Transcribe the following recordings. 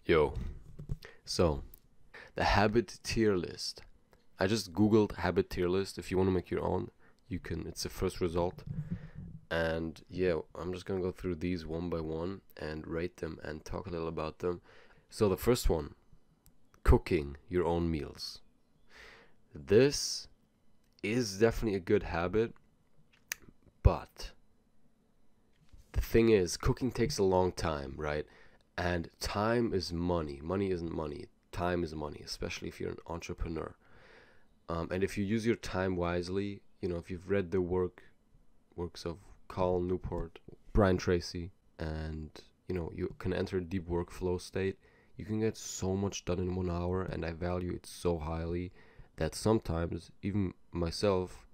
Yo, so the habit tier list. I just googled habit tier list. If you want to make your own, you can. It's the first result. And yeah, I'm just gonna go through these one by one and rate them and talk a little about them. So the first one, cooking your own meals. This is definitely a good habit, but the thing is, cooking takes a long time, right? And time is money. Money isn't money. Time is money, especially if you're an entrepreneur. And if you use your time wisely, if you've read the works of Carl Newport, Brian Tracy, and you can enter a deep workflow state, you can get so much done in 1 hour, and I value it so highly that sometimes, even myself,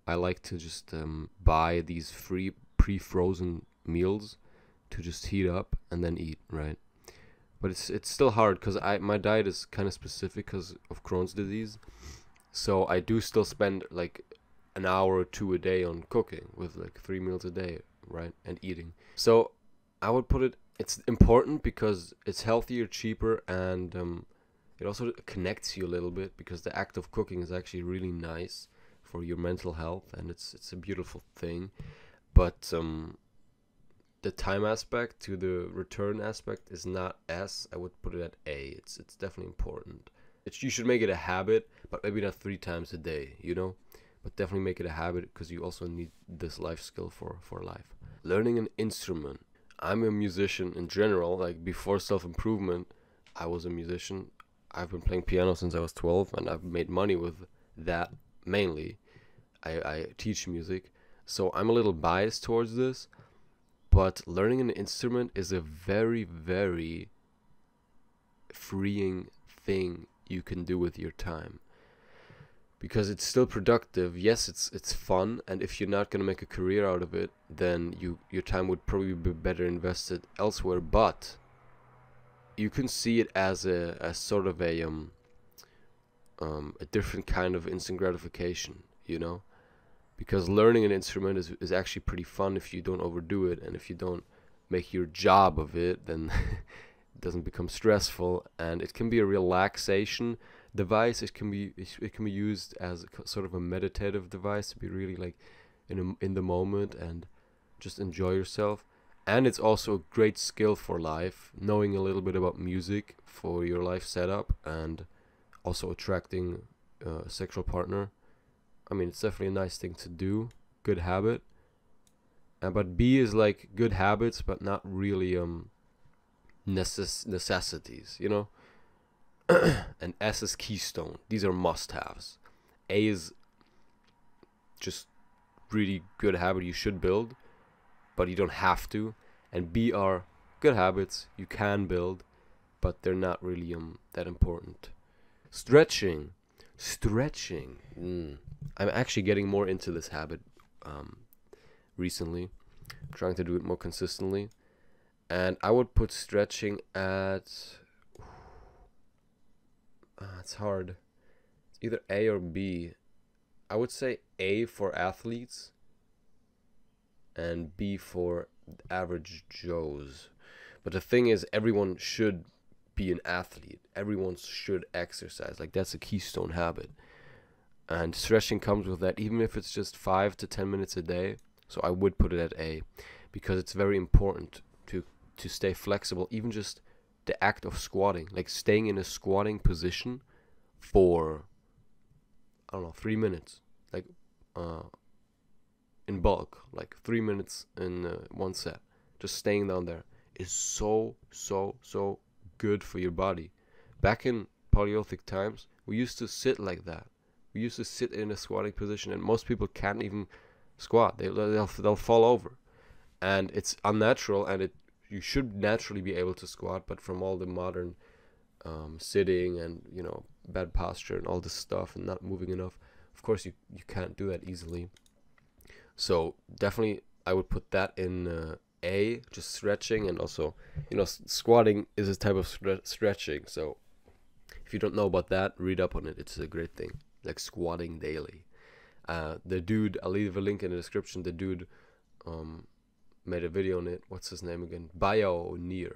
I like to just buy these free pre-frozen meals to just heat up and then eat, right? But it's still hard because my diet is kind of specific because of Crohn's disease. So I do still spend like an hour or two a day on cooking with like 3 meals a day, right? And eating. So I would put it's important because it's healthier, cheaper, and it also connects you a little bit because the act of cooking is actually really nice for your mental health, and it's a beautiful thing. But the time aspect to the return aspect is not S. I would put it at A. It's definitely important. You should make it a habit, but maybe not 3 times a day, But definitely make it a habit because you also need this life skill for life. Learning an instrument. I'm a musician in general. Like before self-improvement, I was a musician. I've been playing piano since I was 12, and I've made money with that mainly. I teach music, so I'm a little biased towards this. But learning an instrument is a very, very freeing thing you can do with your time, because it's still productive. Yes, it's fun, and if you're not going to make a career out of it, then your time would probably be better invested elsewhere. But you can see it as a sort of a different kind of instant gratification, because learning an instrument is actually pretty fun if you don't overdo it, and if you don't make your job of it, then it doesn't become stressful, and it can be a relaxation device. It can be used as sort of a meditative device to be really like in the moment and just enjoy yourself. And it's also a great skill for life, knowing a little bit about music for your life setup, and also attracting a sexual partner. I mean, it's definitely a nice thing to do. Good habit. But B is like good habits, but not really necessities, And S is keystone. These are must-haves. A is just really good habit you should build, but you don't have to. And B are good habits you can build, but they're not really that important. Stretching. I'm actually getting more into this habit recently, trying to do it more consistently. And I would put stretching at... it's hard. It's either A or B. I would say A for athletes and B for average Joes. But the thing is, everyone should be an athlete. Everyone should exercise. Like, that's a keystone habit. And stretching comes with that, even if it's just 5 to 10 minutes a day. So I would put it at A, because it's very important to stay flexible. Even just the act of squatting, like staying in a squatting position for, I don't know, 3 minutes, like in bulk, like 3 minutes in one set, just staying down there is so good for your body. Back in Paleolithic times, we used to sit like that. We used to sit in a squatting position, and most people can't even squat. They'll fall over, and it's unnatural. And you should naturally be able to squat, but from all the modern sitting and bad posture and all this stuff and not moving enough, of course you can't do that easily. So definitely I would put that in A, just stretching. And also squatting is a type of stretching. So if you don't know about that, read up on it. It's a great thing, like squatting daily. The dude, I'll leave a link in the description. The dude made a video on it. What's his name again? Bioneer.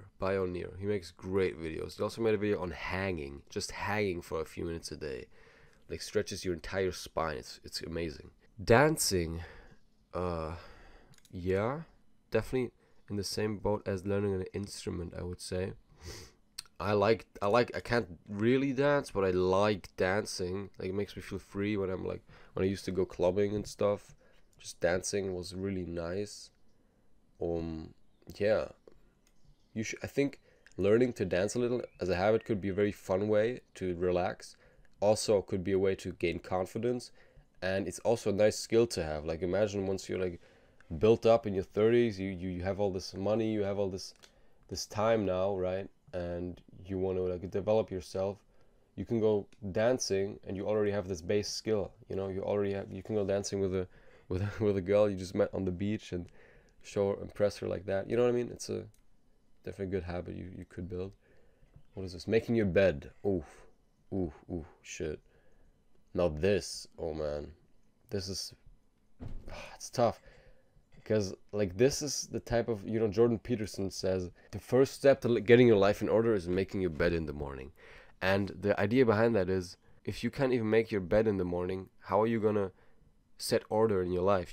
He makes great videos. He also made a video on hanging, just hanging for a few minutes a day, like stretches your entire spine. It's amazing. Dancing, yeah, definitely in the same boat as learning an instrument, I would say. I can't really dance, but I like dancing. Like, it makes me feel free when when I used to go clubbing and stuff. Just dancing was really nice. Yeah, I think learning to dance a little as a habit could be a very fun way to relax. Also, could be a way to gain confidence, and it's also a nice skill to have. Like, imagine once you're like built up in your 30s, you have all this money, you have all this time now, right? And you want to like develop yourself. You can go dancing, and you already have this base skill. You know, you can go dancing with a girl you just met on the beach and impress her like that. You know what I mean? It's a definitely good habit you could build. What is this? Making your bed. Oof, shit. Now this, oh man, this is, it's tough. Because, like, this is the type of, Jordan Peterson says, the first step to getting your life in order is making your bed in the morning. And the idea behind that is, if you can't even make your bed in the morning, how are you gonna set order in your life?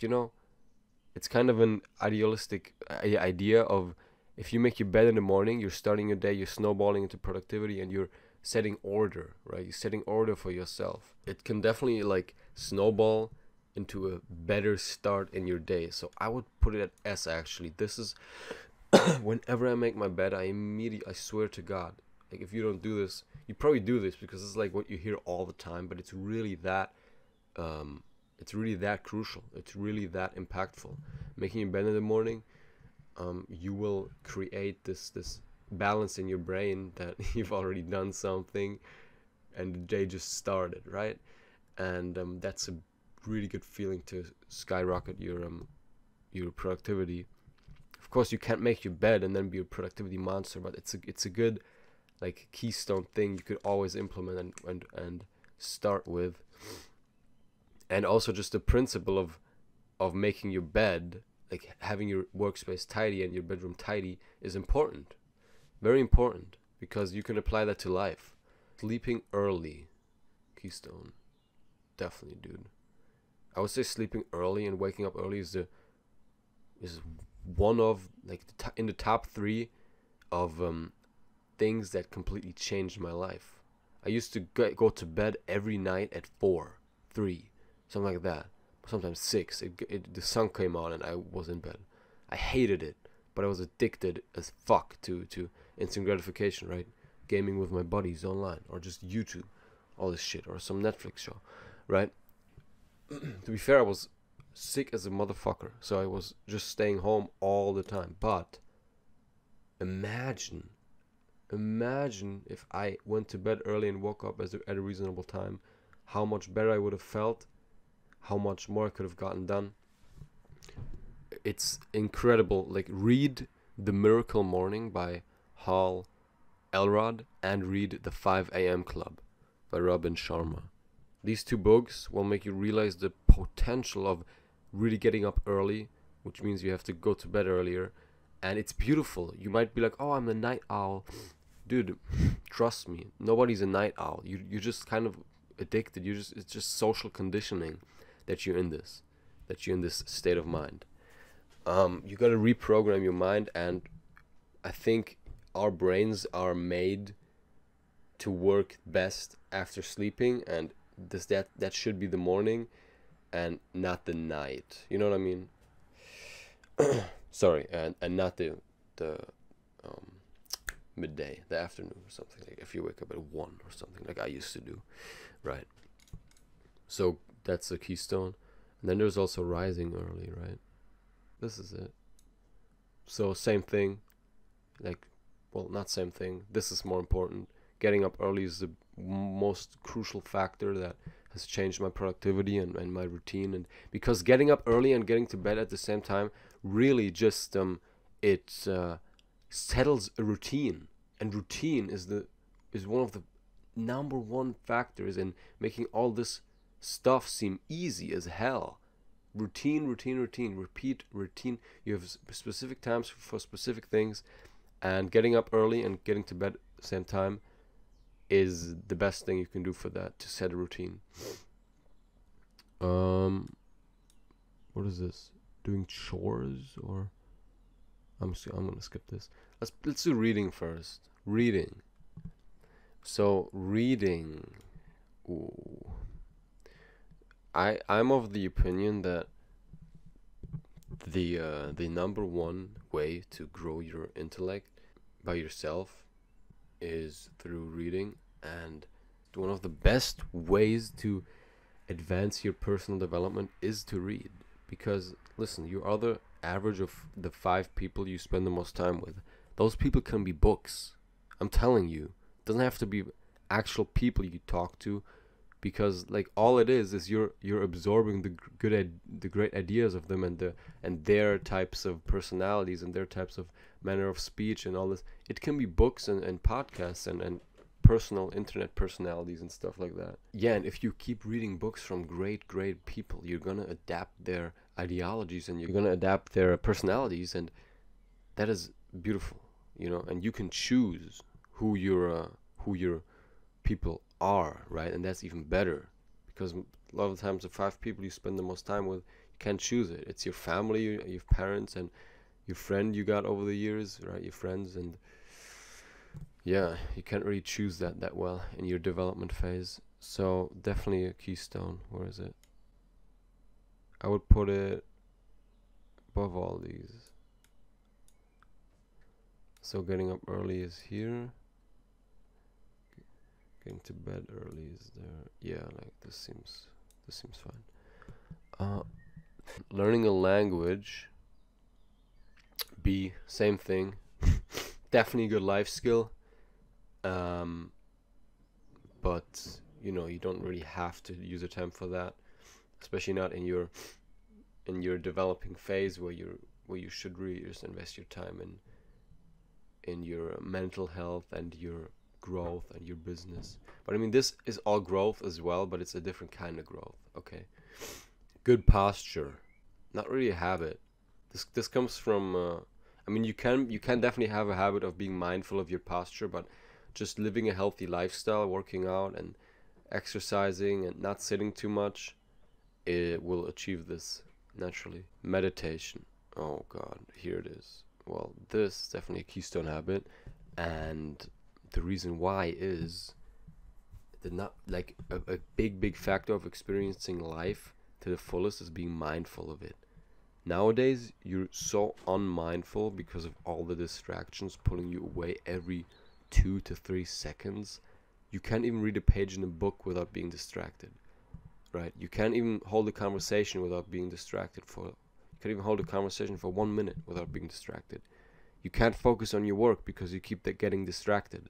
It's kind of an idealistic idea of, if you make your bed in the morning, you're starting your day, you're snowballing into productivity, and you're setting order, right? You're setting order for yourself. It can definitely, like, snowball into a better start in your day. So I would put it at S, actually. This is, whenever I make my bed, I swear to God, like, if you don't do this, you probably do this because it's like what you hear all the time, but it's really that crucial. It's really that impactful. Making your bed in the morning, you will create this balance in your brain that you've already done something and the day just started, right? And that's a really good feeling to skyrocket your productivity. Of course, you can't make your bed and then be a productivity monster, but it's a good, like, keystone thing you could always implement and start with. And also just the principle of making your bed, like having your workspace tidy and your bedroom tidy, is important. Very important, because you can apply that to life. Sleeping early, keystone. Definitely, dude. I would say sleeping early and waking up early is one of, like, in the top 3 of things that completely changed my life. I used to go to bed every night at 4, 3, something like that. Sometimes 6. The sun came on and I was in bed. I hated it, but I was addicted as fuck to instant gratification, right? Gaming with my buddies online, or just YouTube, all this shit, or some Netflix show, right? To be fair, I was sick as a motherfucker, so I was just staying home all the time. But imagine if I went to bed early and woke up at a reasonable time, how much better I would have felt, how much more I could have gotten done. It's incredible. Like, read The Miracle Morning by Hal Elrod and read The 5 a.m. Club by Robin Sharma. These 2 books will make you realize the potential of really getting up early, which means you have to go to bed earlier. And it's beautiful. You might be like, oh, I'm a night owl. Dude, trust me, nobody's a night owl. You're just kind of addicted. It's just social conditioning that you're in this state of mind. You got to reprogram your mind, and I think our brains are made to work best after sleeping, and that should be the morning and not the night. You know what I mean? Sorry, and not the midday, the afternoon, or something. Like if you wake up at 1 or something, like I used to do, right? So that's the keystone. And then there's also rising early, right? This is it. So same thing, like, well, not same thing. This is more important. Getting up early is the most crucial factor that has changed my productivity and my routine. And because getting up early and getting to bed at the same time really just it settles a routine, and routine is one of the number 1 factors in making all this stuff seem easy as hell. routine, repeat routine. You have specific times for specific things, and getting up early and getting to bed at the same time is the best thing you can do for that, to set a routine. What is this? Doing chores, or I'm gonna skip this. Let's do reading first. Reading. So reading. Ooh. I'm of the opinion that the number one way to grow your intellect by yourself is through reading, and one of the best ways to advance your personal development is to read. Because listen, you are the average of the 5 people you spend the most time with. Those people can be books. I'm telling you, it doesn't have to be actual people you talk to, because like all it is you're absorbing the great ideas of them, and their types of personalities and their types of manner of speech and all this. It can be books and podcasts and personal internet personalities and stuff like that. Yeah, and if you keep reading books from great people, you're gonna adapt their ideologies and you're gonna adapt their personalities, and that is beautiful, you know. And you can choose who your people are, right? And that's even better, because a lot of the times the 5 people you spend the most time with, you can't choose it. It's your family, your parents, and your friend you got over the years, right? Your friends. And yeah, you can't really choose that well in your development phase. So definitely a keystone. Where is it? I would put it above all these. So getting up early is here. Getting to bed early is there. Yeah, like this seems fine. Learning a language. B, same thing. Definitely a good life skill. But you know, you don't really have to use your time for that, especially not in your developing phase where you should really just invest your time in your mental health and your growth and your business. But I mean, this is all growth as well, but it's a different kind of growth. Okay, good posture, not really a habit. This comes from I mean, you can definitely have a habit of being mindful of your posture, but just living a healthy lifestyle, working out and exercising and not sitting too much, it will achieve this naturally. Meditation. Oh god, here it is. Well, this is definitely a keystone habit, and the reason why is the not like a big factor of experiencing life to the fullest is being mindful of it. Nowadays you're so unmindful because of all the distractions pulling you away every 2 to 3 seconds. You can't even read a page in a book without being distracted, right? You can't even hold a conversation without being distracted you can't even hold a conversation for 1 minute without being distracted. You can't focus on your work because you keep getting distracted.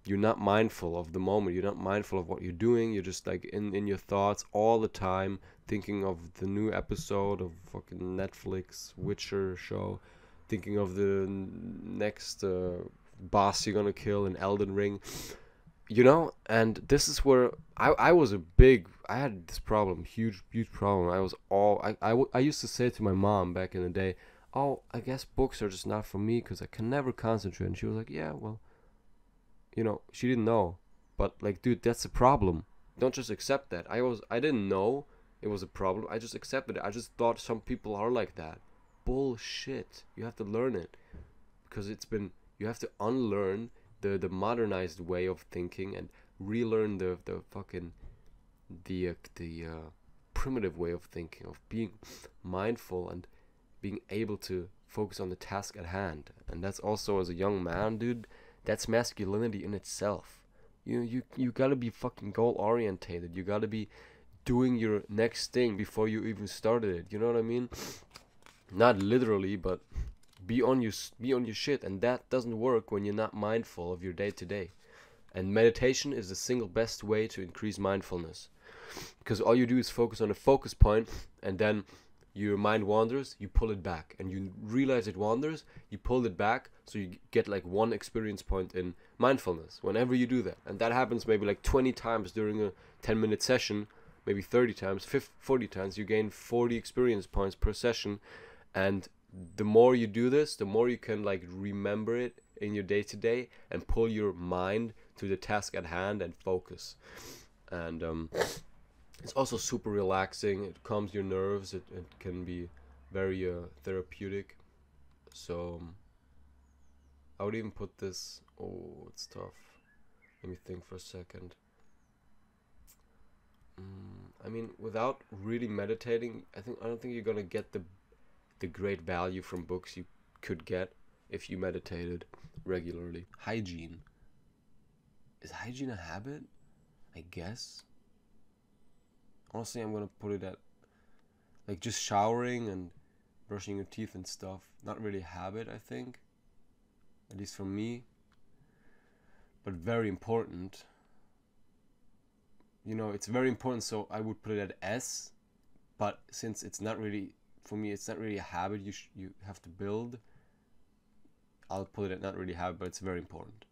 You're not mindful of the moment. You're not mindful of what you're doing. You're just like in your thoughts all the time, thinking of the new episode of fucking Netflix Witcher show, thinking of the next boss you're gonna kill in Elden Ring, you know. And this is where I had this problem, huge problem. I used to say to my mom back in the day, oh, I guess books are just not for me because I can never concentrate. And she was like, yeah, well, you know, she didn't know, but like, dude, that's a problem. Don't just accept that. I didn't know it was a problem. I just accepted it. I just thought some people are like that. Bullshit. You have to learn it, because you have to unlearn the modernized way of thinking and relearn the primitive way of thinking, of being mindful and being able to focus on the task at hand. And that's also, as a young man, dude, that's masculinity in itself. You gotta be fucking goal orientated. You gotta be doing your next thing before you even started it. You know what I mean? Not literally, but be on your shit. And that doesn't work when you're not mindful of your day to day. And meditation is the single best way to increase mindfulness, because all you do is focus on a focus point, and then your mind wanders, you pull it back, and you realize it wanders, you pull it back, so you get like one experience point in mindfulness whenever you do that. And that happens maybe like 20 times during a 10-minute session, maybe 30 times, 40 times, you gain 40 experience points per session. And the more you do this, the more you can like remember it in your day to day and pull your mind to the task at hand and focus. And it's also super relaxing. It calms your nerves. It can be very therapeutic. So I would even put this. Oh, it's tough. Let me think for a second. I mean, without really meditating, I don't think you're gonna get the great value from books you could get if you meditated regularly. Hygiene. Is hygiene a habit? I guess. Honestly, I'm gonna put it at like just showering and brushing your teeth and stuff. Not really a habit, I think. At least for me. But very important. You know, it's very important, so I would put it at S. But since it's not really, for me, it's not really a habit you have to build, I'll put it at not really a habit, but it's very important.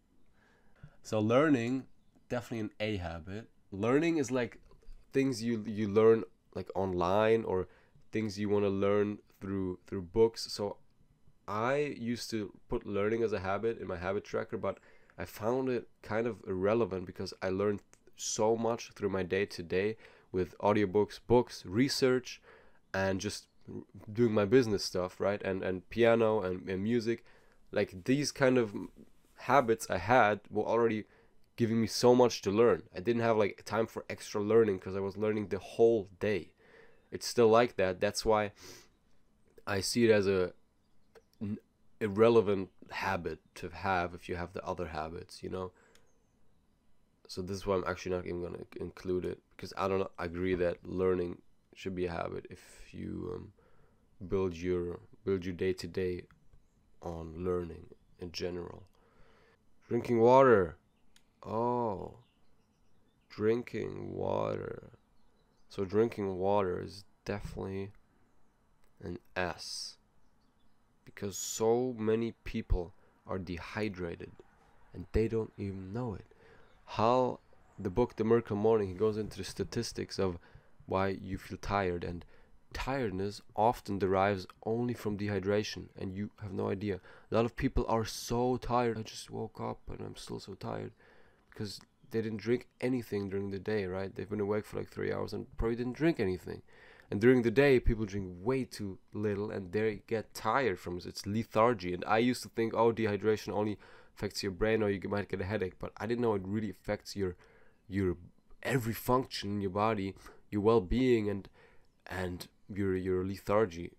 So learning, definitely an A habit. Learning is like things you learn like online, or things you want to learn through books. So I used to put learning as a habit in my habit tracker, but I found it kind of irrelevant because I learned so much through my day to day with audiobooks, books, research, and just doing my business stuff, right? And piano and music. Like these kind of habits I had were already giving me so much to learn. I didn't have like time for extra learning because I was learning the whole day. It's still like that. That's why I see it as an irrelevant habit to have if you have the other habits, you know? So this is why I'm actually not even going to include it, because I don't agree that learning should be a habit if you build your day to day on learning in general. Drinking water. Oh, drinking water. So drinking water is definitely an S, because so many people are dehydrated and they don't even know it. How the book The Miracle Morning, he goes into the statistics of why you feel tired, and tiredness often derives only from dehydration, and you have no idea. A lot of people are so tired. I just woke up and I'm still so tired because they didn't drink anything during the day, right? They've been awake for like 3 hours and probably didn't drink anything. And during the day, people drink way too little and they get tired from it. It's lethargy. And I used to think, oh, dehydration only affects your brain or you might get a headache, but I didn't know it really affects your every function in your body, your well-being, and your lethargy.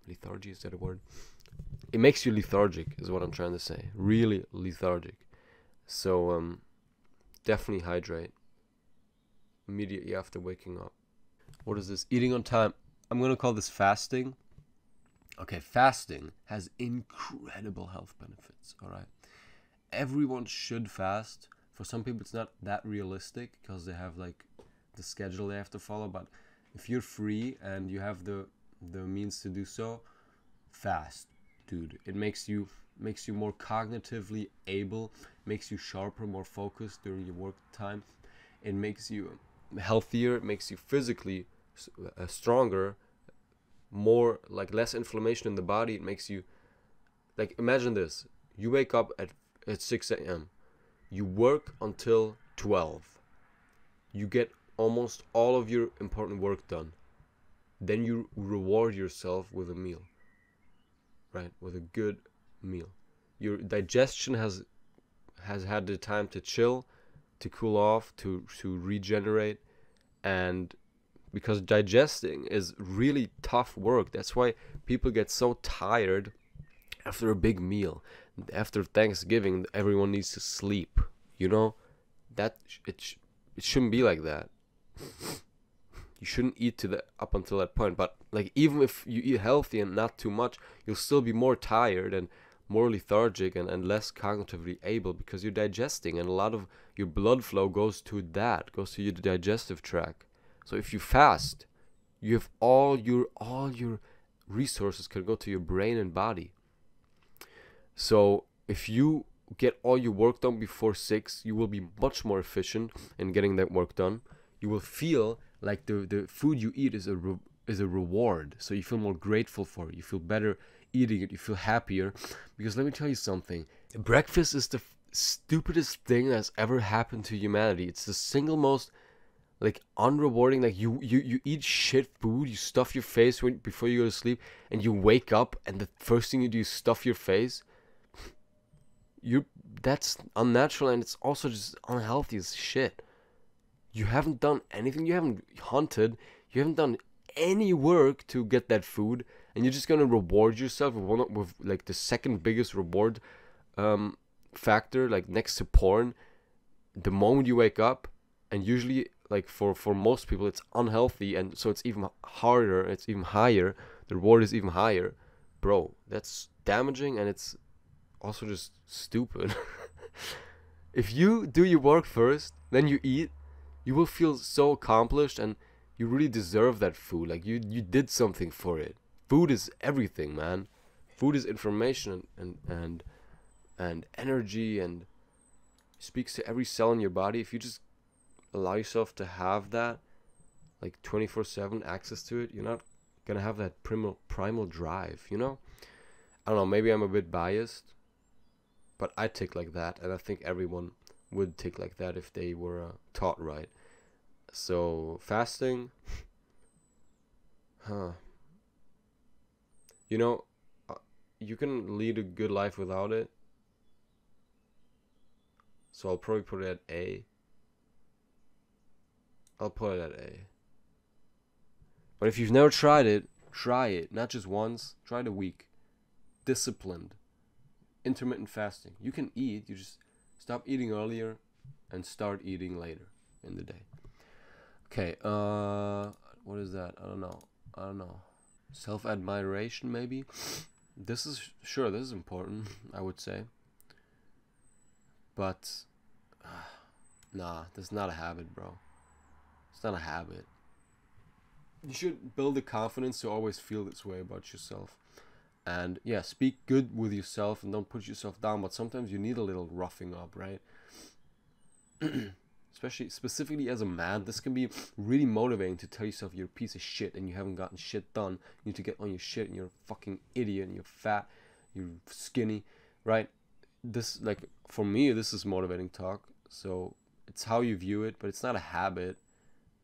Lethargy, is that a word? It makes you lethargic is what I'm trying to say. Really lethargic. So definitely hydrate immediately after waking up. What is this? Eating on time. I'm gonna call this fasting. Okay, fasting has incredible health benefits, all right? Everyone should fast. For some people, it's not that realistic because they have like the schedule they have to follow. But if you're free and you have the means to do so, fast, dude. It makes you more cognitively able, makes you sharper, more focused during your work time. It makes you healthier. It makes you physically stronger, more like less inflammation in the body. It makes you like, imagine this: you wake up at 6 a.m. you work until 12, you get almost all of your important work done, then you reward yourself with a meal, right? With a good meal. Your digestion has had the time to chill, to cool off, to regenerate. And because digesting is really tough work, that's why people get so tired after a big meal. After Thanksgiving, everyone needs to sleep, you know? That it shouldn't be like that. You shouldn't eat up until that point. But like, even if you eat healthy and not too much, you'll still be more tired and more lethargic and less cognitively able because you're digesting, and a lot of your blood flow goes to your digestive tract. So if you fast, you have all your resources can go to your brain and body. So if you get all your work done before 6, you will be much more efficient in getting that work done. you will feel like the food you eat is a reward. So you feel more grateful for it. You feel better eating it. You feel happier. Because let me tell you something. Breakfast is the stupidest thing that's ever happened to humanity. It's the single most like unrewarding. Like you eat shit food. You stuff your face before you go to sleep, and you wake up, and the first thing you do is stuff your face. That's unnatural, and it's also just unhealthy as shit. You haven't done anything. You haven't hunted. You haven't done any work to get that food, and you're just gonna reward yourself with like the second biggest reward factor, like next to porn, the moment you wake up. And usually, like for most people, it's unhealthy, and so it's even harder. It's even higher. The reward is even higher, bro. That's damaging, and it's also just stupid. If you do your work first, then you eat, you will feel so accomplished, and you really deserve that food. Like you did something for it. Food is everything, man. Food is information and energy, and speaks to every cell in your body. If you just allow yourself to have that, like 24/7 access to it, you're not gonna have that primal drive, you know? I don't know, maybe I'm a bit biased, but I tick like that, and I think everyone would tick like that if they were taught right. So fasting, you know, you can lead a good life without it. So I'll probably put it at A. I'll put it at A. But if you've never tried it, try it. Not just once. Try it a week. Disciplined. Intermittent fasting. You can eat. You just stop eating earlier and start eating later in the day. Okay. What is that? I don't know. Self-admiration, maybe. This is important, I would say. But nah, that's not a habit, bro. It's not a habit. You should build the confidence to always feel this way about yourself. And yeah, speak good with yourself and don't put yourself down. But sometimes you need a little roughing up, right? Specifically as a man, this can be really motivating to tell yourself you're a piece of shit and you haven't gotten shit done. You need to get on your shit, and you're a fucking idiot, and you're fat, you're skinny, right? This, like, for me, this is motivating talk. So it's how you view it, but it's not a habit.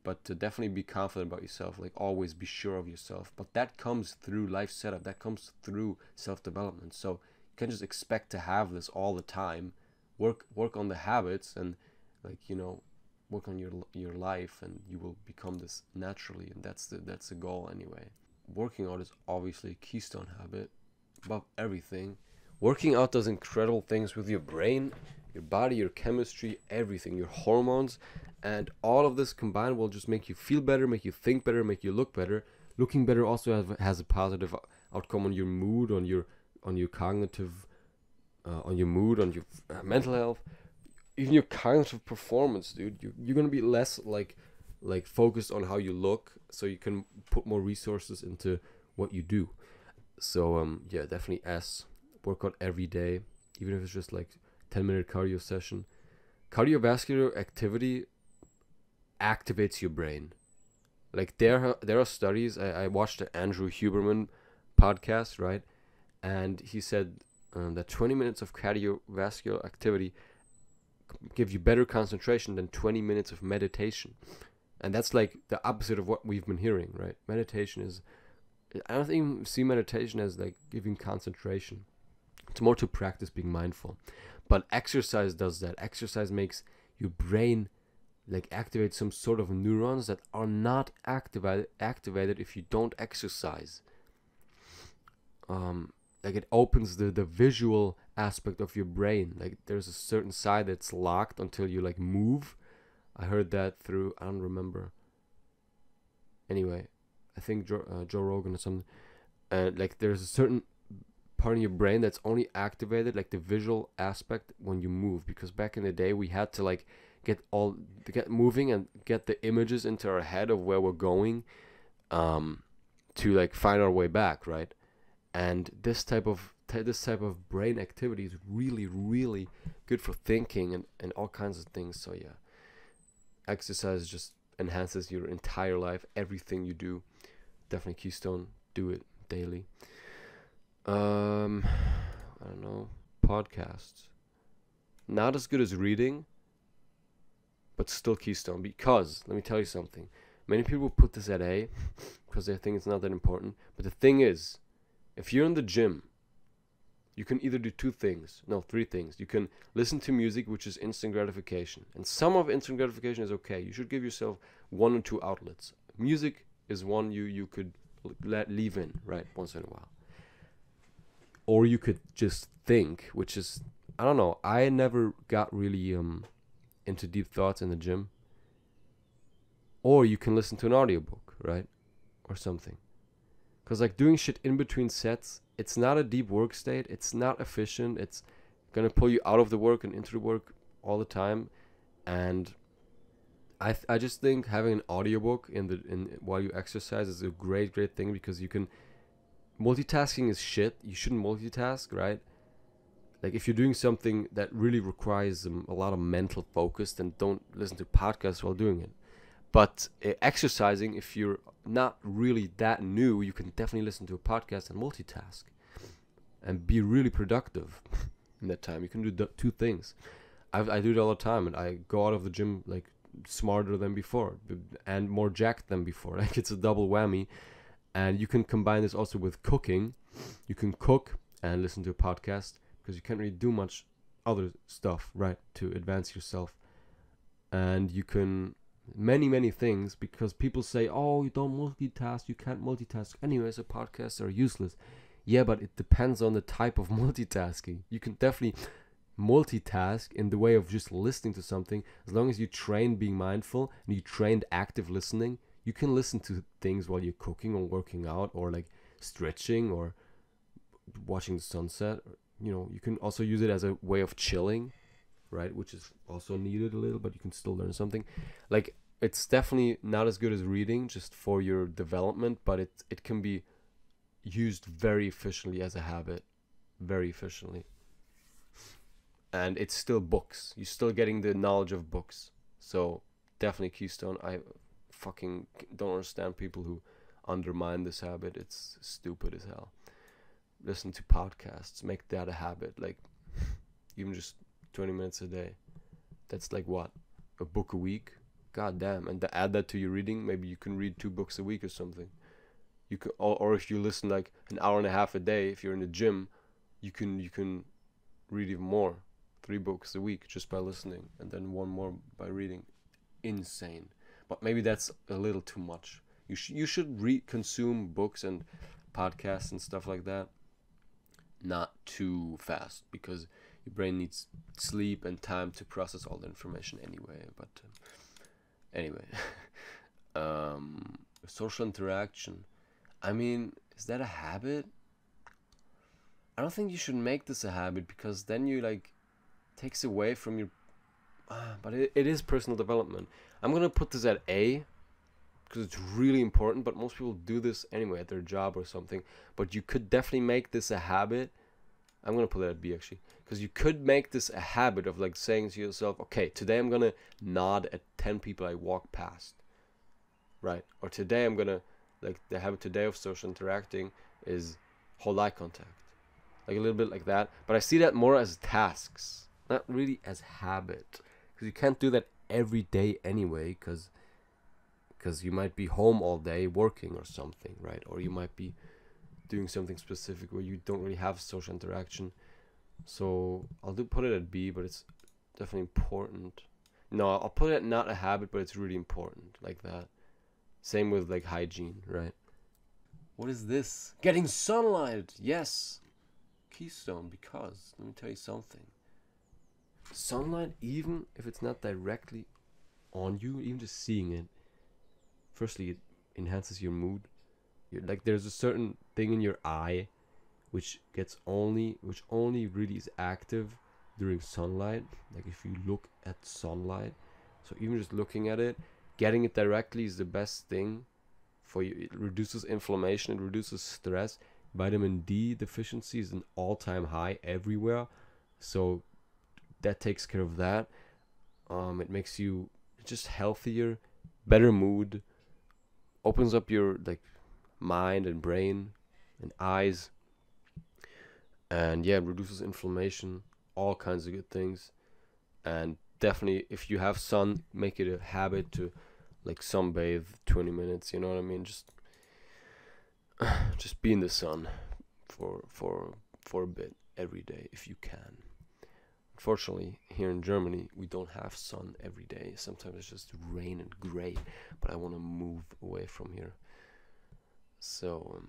But to definitely be confident about yourself, like always be sure of yourself. But that comes through life setup. That comes through self-development. So you can't just expect to have this all the time. Work on the habits, and like, you know, work on your life, and you will become this naturally. And that's the goal anyway. Working out is obviously a keystone habit above everything. Working out does incredible things with your brain, your body, your chemistry, everything, your hormones. And all of this combined will just make you feel better, make you think better, make you look better. Looking better also has a positive outcome on your mood, on your cognitive, on your mood, on your mental health, even your cognitive performance, dude. You're gonna be less like focused on how you look, so you can put more resources into what you do. So yeah, definitely S. Work out every day, even if it's just like 10-minute cardio session. Cardiovascular activity activates your brain. Like there are studies. I watched the Andrew Huberman podcast, right? And he said that 20 minutes of cardiovascular activity give you better concentration than 20 minutes of meditation. And that's like the opposite of what we've been hearing, right? Meditation is, I don't even see meditation as like giving concentration. It's more to practice being mindful. But exercise does that. Exercise makes your brain like activate some sort of neurons that are not activated if you don't exercise. Like it opens the visual aspect of your brain. Like there's a certain side that's locked until you like move. I heard that through, I don't remember. Anyway, I think Joe Rogan or something. Like there's a certain part of your brain that's only activated, like the visual aspect, when you move. Because back in the day, we had to like get moving and get the images into our head of where we're going, to like find our way back, right? And this type of brain activity is really, really good for thinking and all kinds of things. So yeah, exercise is just enhances your entire life, everything you do. Definitely Keystone. Do it daily. I don't know. Podcasts. Not as good as reading, but still Keystone. Because, let me tell you something. Many people put this at A because they think it's not that important. But the thing is, if you're in the gym, you can either do three things. You can listen to music, which is instant gratification. And some of instant gratification is okay. You should give yourself 1 or 2 outlets. Music is one you could leave in, right, once in a while. Or you could just think, which is, I don't know, I never got really into deep thoughts in the gym. Or you can listen to an audiobook, right? Or something. Because like doing shit in between sets, it's not a deep work state. It's not efficient. It's going to pull you out of the work and into the work all the time. And I just think having an audiobook while you exercise is a great thing, because you can, multitasking is shit. You shouldn't multitask, right? Like if you're doing something that really requires a lot of mental focus, then don't listen to podcasts while doing it. But exercising, if you're not really that new, you can definitely listen to a podcast and multitask and be really productive in that time. You can do 2 things. I do it all the time, and I go out of the gym like smarter than before and more jacked than before. Like it's a double whammy. And you can combine this also with cooking. You can cook and listen to a podcast, because you can't really do much other stuff, right, to advance yourself. And you can many things, because people say, oh, you don't multitask, you can't multitask anyway, so podcasts are useless. Yeah, but it depends on the type of multitasking. You can definitely multitask in the way of just listening to something. As long as you train being mindful and you trained active listening, you can listen to things while you're cooking or working out or like stretching or watching the sunset. You know, you can also use it as a way of chilling, right, which is also needed a little, but you can still learn something. Like, it's definitely not as good as reading just for your development, but it can be used very efficiently as a habit, very efficiently. And it's still books. You're still getting the knowledge of books. So definitely Keystone. I fucking don't understand people who undermine this habit. It's stupid as hell. Listen to podcasts. Make that a habit. Like, even just 20 minutes a day. That's like what? A book a week? God damn. And to add that to your reading, maybe you can read 2 books a week or something. You can, or if you listen like an hour and a half a day, if you're in the gym, you can read even more. 3 books a week just by listening, and then 1 more by reading. Insane. But maybe that's a little too much. You should consume books and podcasts and stuff like that, not too fast, because your brain needs sleep and time to process all the information anyway. But anyway, social interaction. I mean, is that a habit? I don't think you should make this a habit, because then you like takes away from your. But it is personal development. I'm gonna put this at A, because it's really important. But most people do this anyway at their job or something. But you could definitely make this a habit. I'm gonna put it at B actually, because you could make this a habit of like saying to yourself, okay, today I'm gonna nod at 10 people I walk past, right? Or today I'm gonna, like, the habit today of social interacting is hold eye contact, like a little bit like that. But I see that more as tasks, not really as habit, because you can't do that every day anyway, because you might be home all day working or something, right? Or you might be doing something specific where you don't really have social interaction. So I'll put it at B, but it's definitely important. No, I'll put it not a habit, but it's really important, like that. Same with like hygiene, right? What is this? Getting sunlight. Yes. Keystone, because let me tell you something. Sunlight, even if it's not directly on you, even just seeing it, firstly, it enhances your mood. Like, there's a certain thing in your eye which only really is active during sunlight. Like, if you look at sunlight, so even just looking at it, getting it directly is the best thing for you. It reduces inflammation, it reduces stress. Vitamin D deficiency is an all-time high everywhere, so that takes care of that. It makes you just healthier. better mood, opens up your like mind and brain and eyes, and yeah, reduces inflammation, all kinds of good things. And definitely, if you have sun, make it a habit to like sunbathe 20 minutes. You know what I mean? Just be in the sun for a bit every day if you can. Unfortunately, here in Germany, we don't have sun every day. Sometimes it's just rain and gray, but I want to move away from here. So,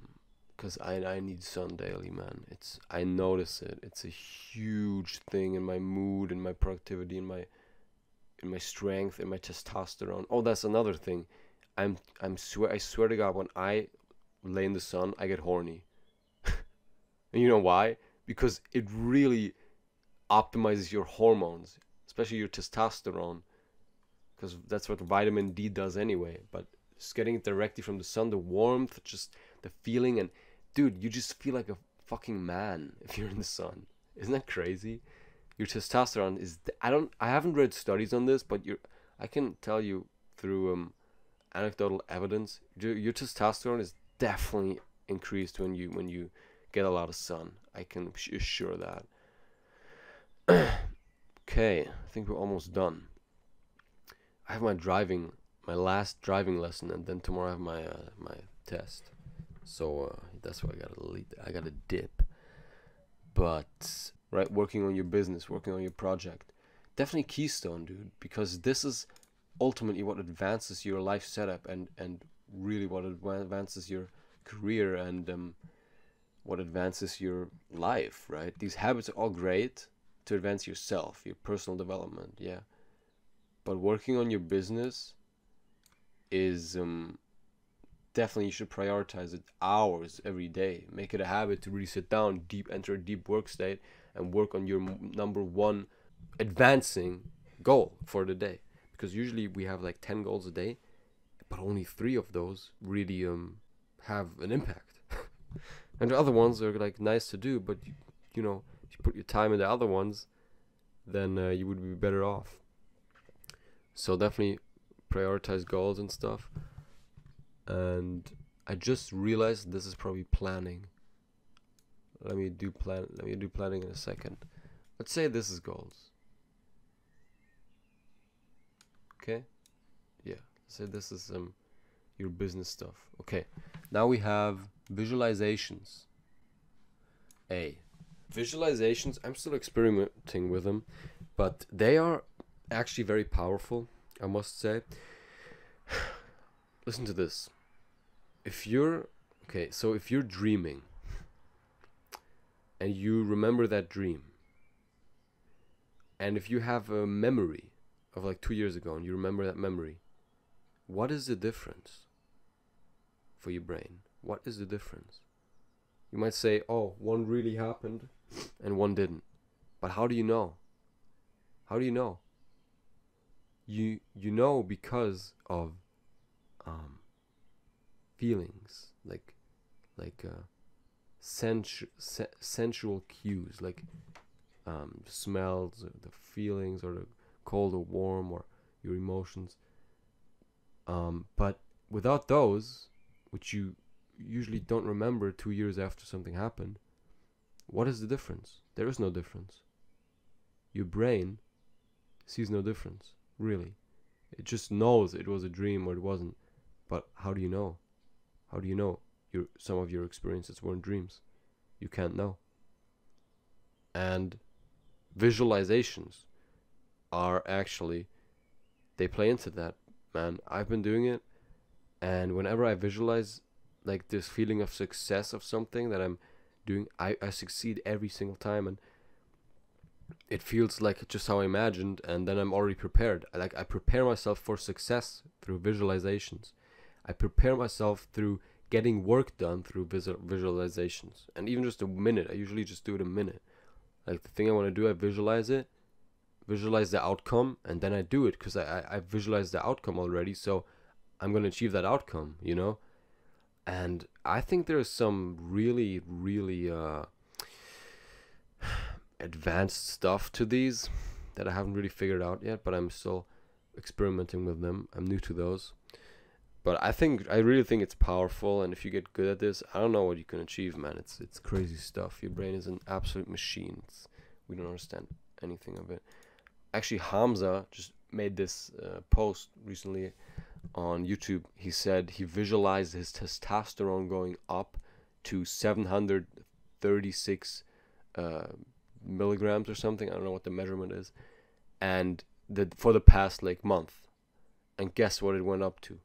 because I need sun daily, man. I notice it. It's a huge thing in my mood, in my productivity, in my strength, in my testosterone. Oh, that's another thing. I swear to God, when I lay in the sun, I get horny. And you know why? Because it really optimizes your hormones, especially your testosterone, because that's what vitamin D does anyway. But just getting it directly from the sun, the warmth, just the feeling, and dude, you just feel like a fucking man if you're in the sun. Isn't that crazy? Your testosterone is I haven't read studies on this, but I can tell you through anecdotal evidence, your testosterone is definitely increased when you get a lot of sun. I can assure that. Okay, I think we're almost done. I have my last driving lesson, and then tomorrow I have my test. So that's why I gotta dip. But right, working on your business, working on your project, definitely keystone, dude, because this is ultimately what advances your life setup and really what advances your career and what advances your life, right? These habits are all great to advance yourself, your personal development, yeah. But working on your business is definitely, you should prioritize it hours every day. Make it a habit to really sit down, enter a deep work state, and work on your number one advancing goal for the day. Because usually we have like 10 goals a day, but only 3 of those really have an impact. And the other ones are like nice to do, but you know, if you put your time in the other ones, then you would be better off. So definitely prioritize goals and stuff. And I just realized this is probably planning. Let me do planning in a second. Let's say this is goals. Okay? Yeah. Let's say this is your business stuff. Okay. Now we have visualizations. Visualizations, I'm still experimenting with them, but they are actually very powerful, I must say. Listen to this. If you're dreaming and you remember that dream, and if you have a memory of like 2 years ago and you remember that memory, what is the difference for your brain? What is the difference? You might say, oh, one really happened and one didn't. But how do you know? How do you know? You know because of feelings, like sensual cues, like smells, or the feelings, or the cold or warm, or your emotions. But without those, which you usually don't remember 2 years after something happened, what is the difference? There is no difference. Your brain sees no difference, really. It just knows it was a dream or it wasn't. But how do you know? How do you know some of your experiences weren't dreams? You can't know. And visualizations are actually, they play into that, man. I've been doing it, and whenever I visualize like this feeling of success of something that I'm doing, I succeed every single time, and it feels like just how I imagined, and then I'm already prepared. I prepare myself for success through visualizations. I prepare myself through getting work done through visualizations. And even just a minute, I usually just do it a minute. Like the thing I want to do, I visualize it, visualize the outcome, and then I do it because I visualized the outcome already, so I'm going to achieve that outcome, you know? And I think there's some really, really advanced stuff to these that I haven't really figured out yet, but I'm still experimenting with them. I'm new to those. But I really think it's powerful, and if you get good at this, I don't know what you can achieve, man. It's crazy stuff. Your brain is an absolute machine. We don't understand anything of it. Actually, Hamza just made this post recently on YouTube. He said he visualized his testosterone going up to 736 milligrams or something. I don't know what the measurement is, and for the past like month. And guess what it went up to?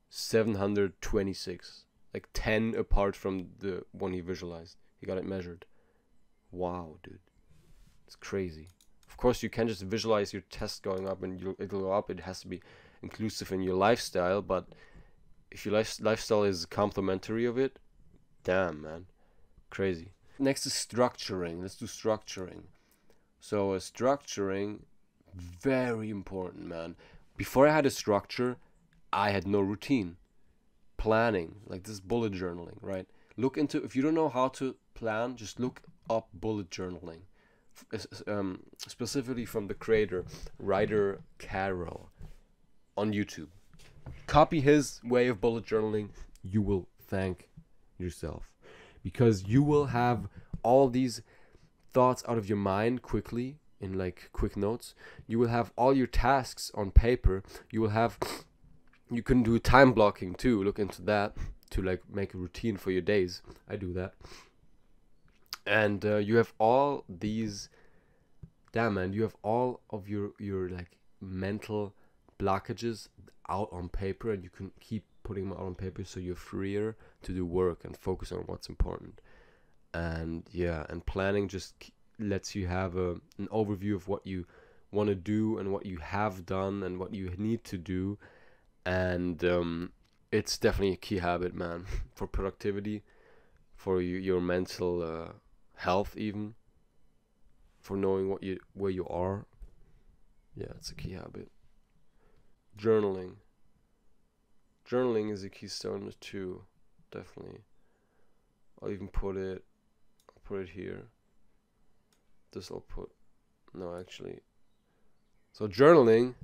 726, like 10 apart from the one he visualized. He got it measured. Wow, dude, it's crazy. Of course, you can't just visualize your test going up and it'll go up. It has to be inclusive in your lifestyle. But if your lifestyle is complementary of it, damn, man, crazy. Next is structuring. Let's do structuring. So structuring, very important, man. Before I had a structure, I had no routine. Planning, like this bullet journaling, right? Look into, if you don't know how to plan, just look up bullet journaling. Specifically from the creator, Ryder Carroll, on YouTube. Copy his way of bullet journaling. You will thank yourself. Because you will have all these thoughts out of your mind quickly, in like quick notes. You will have all your tasks on paper. You can do time blocking too. Look into that to like make a routine for your days. I do that. And you have all these, damn, man, you have all of your like mental blockages out on paper, and you can keep putting them out on paper so you're freer to do work and focus on what's important. And yeah, and planning just lets you have an overview of what you want to do and what you have done and what you need to do. And it's definitely a key habit, man, for productivity, for your mental health, even for knowing where you are. Yeah, it's a key habit. Journaling is a keystone too, definitely. I'll even put it here. This I'll put, no, actually. So journaling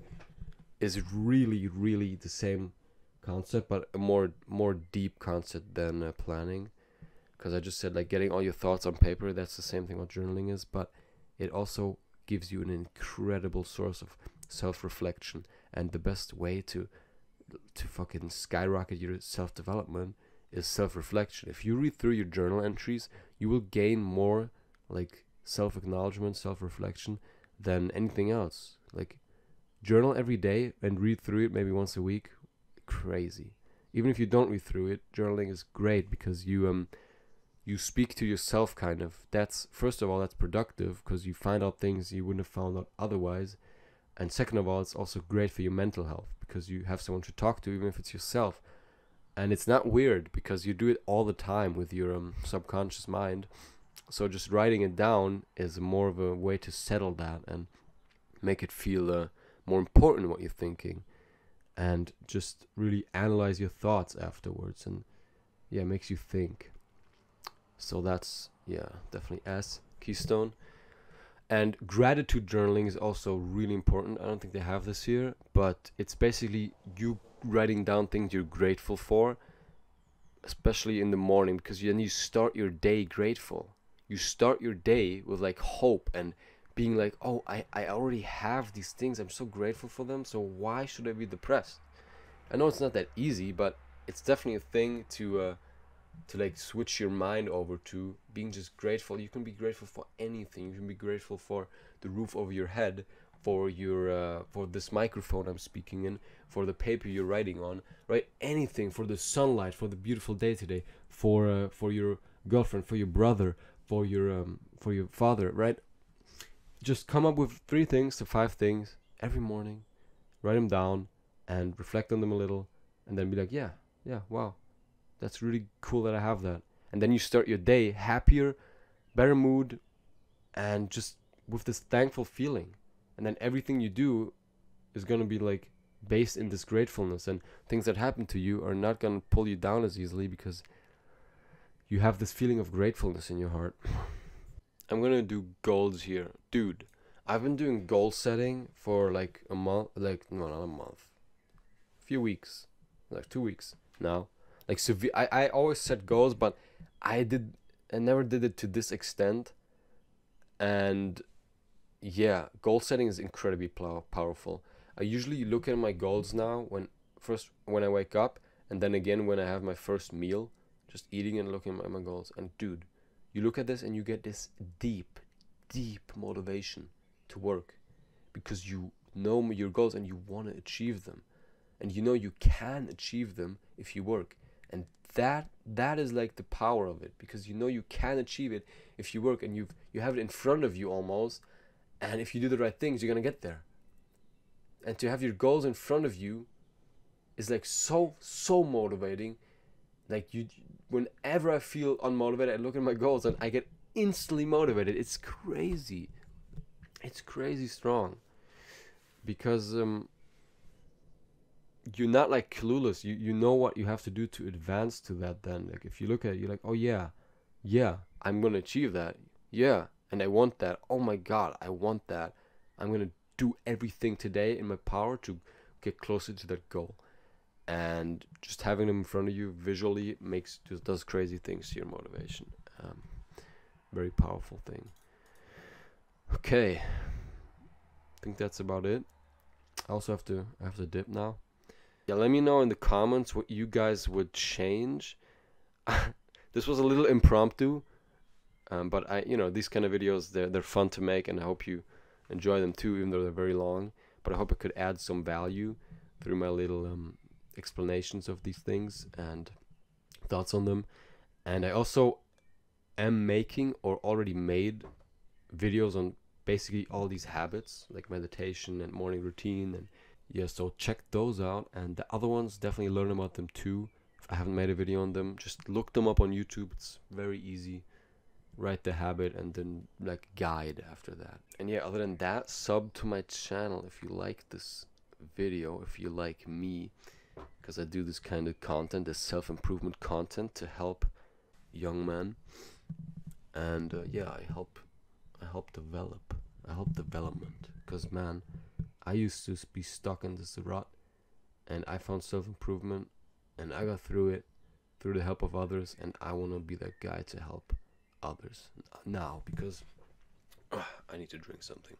is really the same concept, but a more deep concept than planning. Because I just said like getting all your thoughts on paper, that's the same thing what journaling is, but it also gives you an incredible source of self-reflection. And the best way to fucking skyrocket your self-development is self-reflection. If you read through your journal entries, you will gain more like self-acknowledgement, self-reflection than anything else. Like, journal every day and read through it maybe once a week. Crazy. Even if you don't read through it, journaling is great because you speak to yourself, kind of. That's, first of all, that's productive because you find out things you wouldn't have found out otherwise. And second of all, it's also great for your mental health because you have someone to talk to, even if it's yourself. And it's not weird because you do it all the time with your subconscious mind. So just writing it down is more of a way to settle that and make it feel more important what you're thinking, and just really analyze your thoughts afterwards, and yeah, makes you think. So that's, yeah, definitely S, keystone. And gratitude journaling is also really important. I don't think they have this here, but it's basically you writing down things you're grateful for, especially in the morning, because then you start your day grateful. You start your day with like hope and being like, oh, I already have these things, I'm so grateful for them, so why should I be depressed? I know it's not that easy, but it's definitely a thing to like switch your mind over to being just grateful. You can be grateful for anything. You can be grateful for the roof over your head, for your for this microphone I'm speaking in, for the paper you're writing on, right? Anything, for the sunlight, for the beautiful day today, for your girlfriend, for your brother, for your father, right? Just come up with 3 things to 5 things every morning, write them down and reflect on them a little, and then be like, yeah, wow, that's really cool that I have that. And then you start your day happier, better mood, and just with this thankful feeling. And then everything you do is going to be like based in this gratefulness, and things that happen to you are not going to pull you down as easily because you have this feeling of gratefulness in your heart. I'm going to do goals here. Dude, I've been doing goal setting for like a month, like, no, not a month, a few weeks. like 2 weeks now. Like severe. I always set goals, but I never did it to this extent. And yeah, goal setting is incredibly powerful. I usually look at my goals now when I wake up, and then again when I have my first meal, just eating and looking at my goals. And dude, you look at this and you get this deep, deep motivation to work, because you know your goals and you want to achieve them, and you know you can achieve them if you work. And that is like the power of it, because you know you can achieve it if you work, and you have it in front of you almost, and if you do the right things, you're gonna get there. And to have your goals in front of you is like so motivating. Like whenever I feel unmotivated, I look at my goals and I get instantly motivated. It's crazy. It's crazy strong, because you're not like clueless. You know what you have to do to advance to that. Then like if you look at it, you're like, oh yeah, I'm gonna achieve that. Yeah, and I want that. Oh my god, I want that. I'm gonna do everything today in my power to get closer to that goal. And just having them in front of you visually does crazy things to your motivation. Very powerful thing. Okay, I think that's about it. I also have to dip now. Yeah, let me know in the comments what you guys would change. This was a little impromptu, but these kind of videos, they're fun to make, and I hope you enjoy them too, even though they're very long. But I hope I could add some value through my little explanations of these things and thoughts on them. And I also am making, or already made, videos on basically all these habits, like meditation and morning routine, and yeah, so check those out. And the other ones, definitely learn about them too. If I haven't made a video on them, just look them up on YouTube. It's very easy. Write the habit and then like guide after that. And yeah, other than that, sub to my channel if you like this video, if you like me, because I do this kind of content, this self-improvement content, to help young men. And yeah, I help development, because man, I used to be stuck in this rut, and I found self-improvement, and I got through it through the help of others, and I want to be that guy to help others now, because I need to drink something.